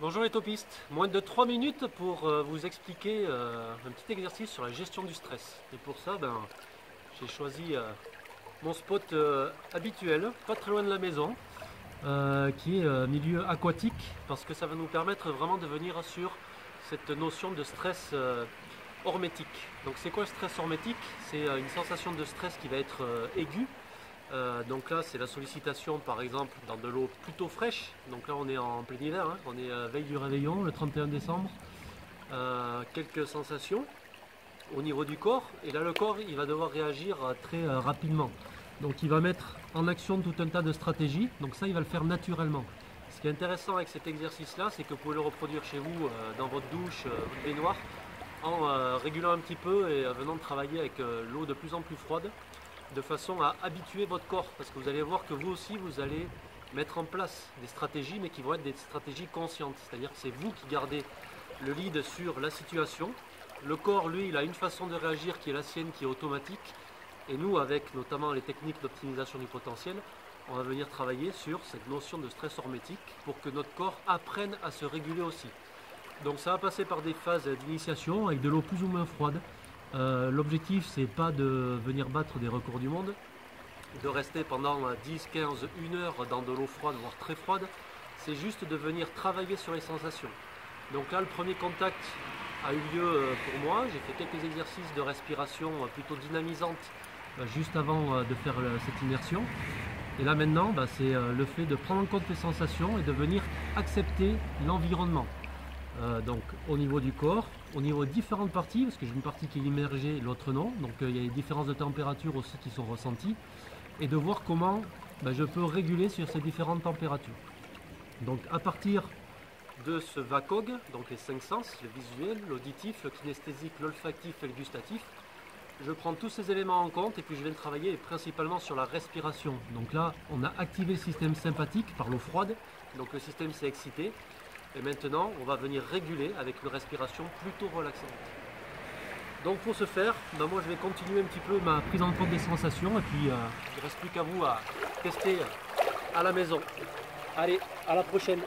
Bonjour les topistes, moins de 3 minutes pour vous expliquer un petit exercice sur la gestion du stress. Et pour ça, j'ai choisi mon spot habituel, pas très loin de la maison, qui est milieu aquatique, parce que ça va nous permettre vraiment de venir sur cette notion de stress hormétique. Donc c'est quoi le stress hormétique? C'est une sensation de stress qui va être aiguë. Donc là c'est la sollicitation par exemple dans de l'eau plutôt fraîche, donc là on est en plein hiver, hein. On est veille du réveillon le 31 décembre, quelques sensations au niveau du corps, et là le corps il va devoir réagir très rapidement, donc il va mettre en action tout un tas de stratégies, donc ça il va le faire naturellement. Ce qui est intéressant avec cet exercice là, c'est que vous pouvez le reproduire chez vous, dans votre douche, votre baignoire, en régulant un petit peu et venant de travailler avec l'eau de plus en plus froide, de façon à habituer votre corps, parce que vous allez voir que vous aussi vous allez mettre en place des stratégies, mais qui vont être des stratégies conscientes, c'est-à-dire que c'est vous qui gardez le lead sur la situation. Le corps lui il a une façon de réagir qui est la sienne, qui est automatique, et nous avec notamment les techniques d'optimisation du potentiel, on va venir travailler sur cette notion de stress hormétique pour que notre corps apprenne à se réguler aussi. Donc ça va passer par des phases d'initiation avec de l'eau plus ou moins froide. L'objectif c'est pas de venir battre des records du monde, de rester pendant 10, 15, 1 heure dans de l'eau froide, voire très froide, c'est juste de venir travailler sur les sensations. Donc là le premier contact a eu lieu pour moi, j'ai fait quelques exercices de respiration plutôt dynamisante juste avant de faire cette immersion. Et là maintenant c'est le fait de prendre en compte les sensations et de venir accepter l'environnement. Donc au niveau du corps, au niveau de différentes parties, parce que j'ai une partie qui est immergée, l'autre non, donc il y a des différences de température aussi qui sont ressenties, et de voir comment je peux réguler sur ces différentes températures. Donc à partir de ce VACOG, donc les 5 sens, le visuel, l'auditif, le kinesthésique, l'olfactif et le gustatif, je prends tous ces éléments en compte et puis je vais travailler principalement sur la respiration. Donc là on a activé le système sympathique par l'eau froide, donc le système s'est excité. Et maintenant, on va venir réguler avec une respiration plutôt relaxante. Donc pour ce faire, moi je vais continuer un petit peu ma prise en compte des sensations et puis il ne reste plus qu'à vous à tester à la maison. Allez, à la prochaine!